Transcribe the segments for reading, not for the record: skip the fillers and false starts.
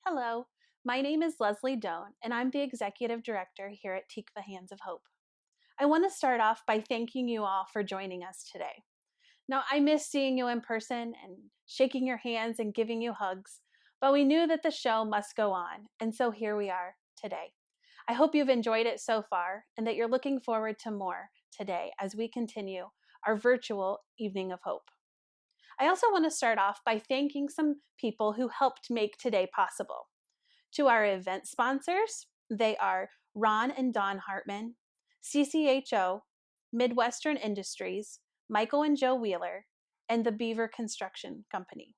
Hello, my name is Lesley Doan, and I'm the Executive Director here at Tikva Hands of Hope. I want to start off by thanking you all for joining us today. Now, I miss seeing you in person and shaking your hands and giving you hugs, but we knew that the show must go on, and so here we are today. I hope you've enjoyed it so far and that you're looking forward to more today as we continue our virtual Evening of Hope. I also want to start off by thanking some people who helped make today possible. To our event sponsors, they are Ron and Dawn Hartman, CCHO, Midwestern Industries, Michael and Joe Wheeler, and the Beaver Construction Company.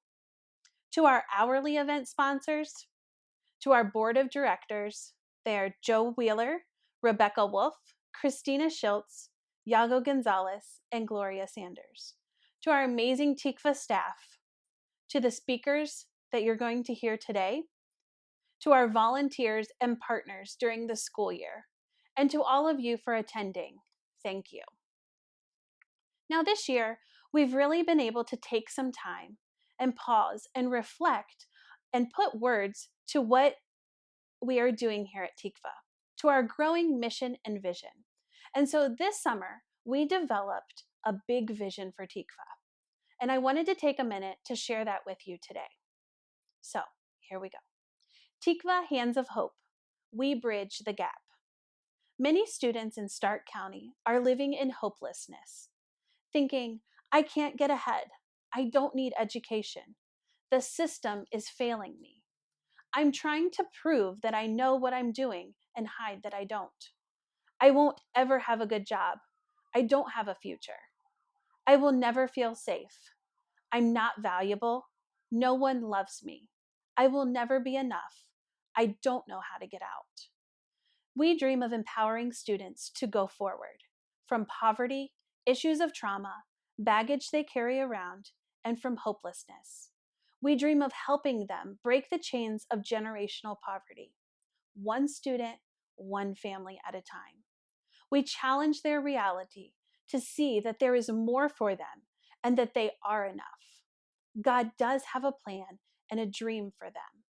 To our hourly event sponsors, to our board of directors, they are Joe Wheeler, Rebecca Wolf, Christina Schultz, Yago Gonzalez, and Gloria Sanders. To our amazing Tikva staff, to the speakers that you're going to hear today, to our volunteers and partners during the school year, and to all of you for attending, thank you. Now this year, we've really been able to take some time and pause and reflect and put words to what we are doing here at Tikva, to our growing mission and vision. And so this summer, we developed a big vision for Tikva. And I wanted to take a minute to share that with you today. So here we go. Tikva Hands of Hope. We bridge the gap. Many students in Stark County are living in hopelessness, thinking, I can't get ahead. I don't need education. The system is failing me. I'm trying to prove that I know what I'm doing and hide that I don't. I won't ever have a good job. I don't have a future. I will never feel safe. I'm not valuable. No one loves me. I will never be enough. I don't know how to get out. We dream of empowering students to go forward from poverty, issues of trauma, baggage they carry around, and from hopelessness. We dream of helping them break the chains of generational poverty, one student, one family at a time. We challenge their reality to see that there is more for them and that they are enough. God does have a plan and a dream for them,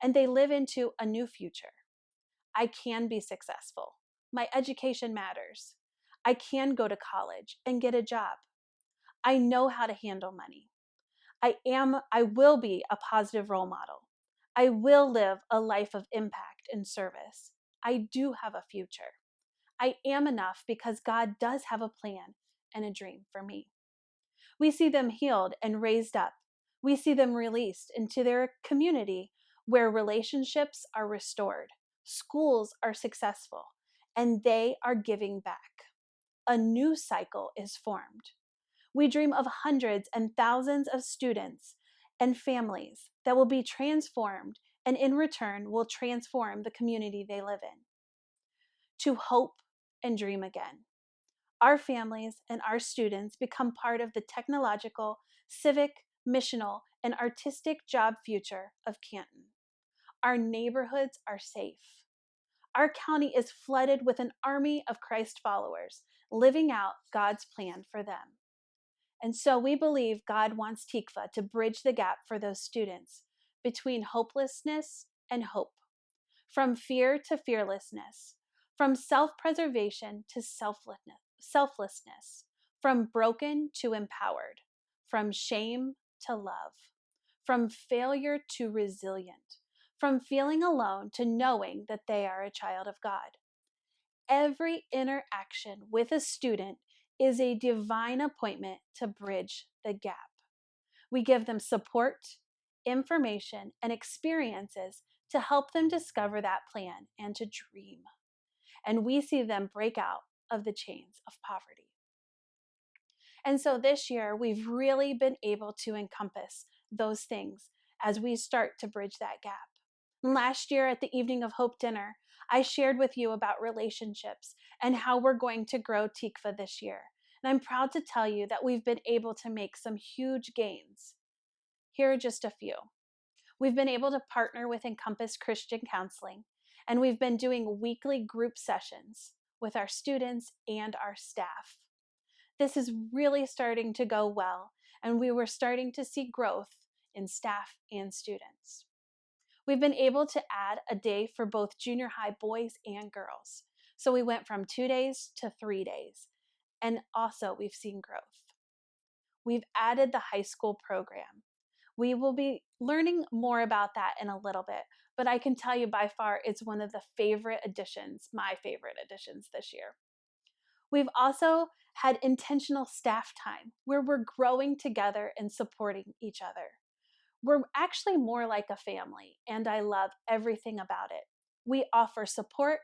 and they live into a new future. I can be successful. My education matters. I can go to college and get a job. I know how to handle money. I will be a positive role model. I will live a life of impact and service. I do have a future. I am enough because God does have a plan and a dream for me. We see them healed and raised up. We see them released into their community where relationships are restored, schools are successful, and they are giving back. A new cycle is formed. We dream of hundreds and thousands of students and families that will be transformed and in return will transform the community they live in. To hope and dream again. Our families and our students become part of the technological, civic, missional, and artistic job future of Canton. Our neighborhoods are safe. Our county is flooded with an army of Christ followers living out God's plan for them. And so we believe God wants Tikva to bridge the gap for those students between hopelessness and hope, from fear to fearlessness, from self-preservation to selflessness, from broken to empowered, from shame to love, from failure to resilient, from feeling alone to knowing that they are a child of God. Every interaction with a student is a divine appointment to bridge the gap. We give them support, information, and experiences to help them discover that plan and to dream. And we see them break out of the chains of poverty. And so this year, we've really been able to encompass those things as we start to bridge that gap. Last year at the Evening of Hope dinner, I shared with you about relationships and how we're going to grow Tikva this year. And I'm proud to tell you that we've been able to make some huge gains. Here are just a few. We've been able to partner with Encompass Christian Counseling, and we've been doing weekly group sessions with our students and our staff. This is really starting to go well, and we were starting to see growth in staff and students. We've been able to add a day for both junior high boys and girls. So we went from 2 days to 3 days. And also, we've seen growth. We've added the high school program. We will be learning more about that in a little bit, but I can tell you by far it's one of the favorite additions, my favorite additions this year. We've also had intentional staff time where we're growing together and supporting each other. We're actually more like a family, and I love everything about it. We offer support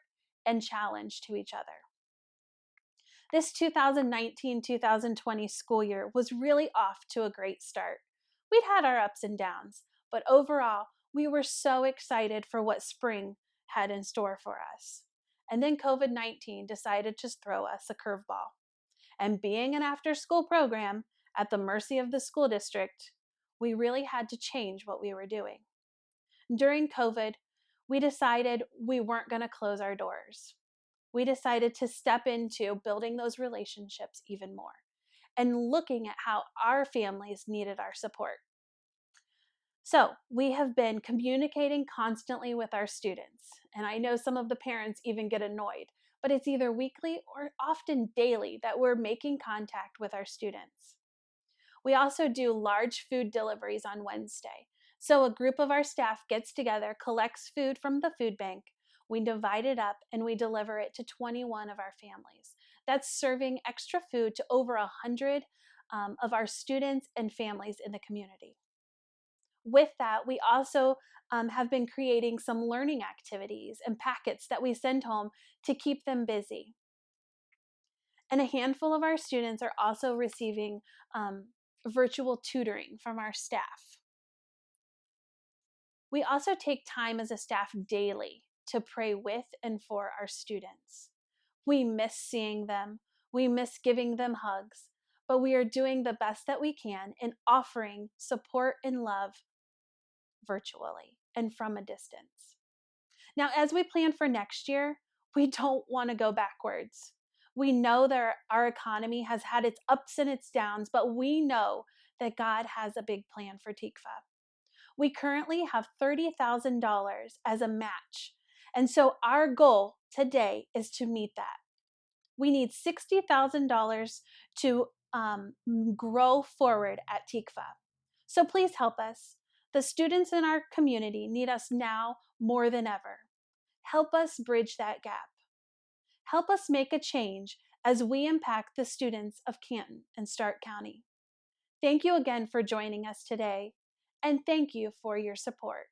and challenge to each other. This 2019-2020 school year was really off to a great start. We'd had our ups and downs, but overall, we were so excited for what spring had in store for us. And then COVID-19 decided to throw us a curveball. And being an after-school program at the mercy of the school district, we really had to change what we were doing. During COVID, we decided we weren't going to close our doors. We decided to step into building those relationships even more and looking at how our families needed our support. So we have been communicating constantly with our students, and I know some of the parents even get annoyed, but it's either weekly or often daily that we're making contact with our students. We also do large food deliveries on Wednesday. So a group of our staff gets together, collects food from the food bank, we divide it up, and we deliver it to 21 of our families. That's serving extra food to over 100 of our students and families in the community. With that, we also have been creating some learning activities and packets that we send home to keep them busy. And a handful of our students are also receiving virtual tutoring from our staff. We also take time as a staff daily to pray with and for our students. We miss seeing them. We miss giving them hugs, but we are doing the best that we can in offering support and love virtually and from a distance. Now, as we plan for next year, we don't want to go backwards. We know that our economy has had its ups and its downs, but we know that God has a big plan for Tikva. We currently have $30,000 as a match. And so our goal today is to meet that. We need $60,000 to grow forward at Tikva. So please help us. The students in our community need us now more than ever. Help us bridge that gap. Help us make a change as we impact the students of Canton and Stark County. Thank you again for joining us today, and thank you for your support.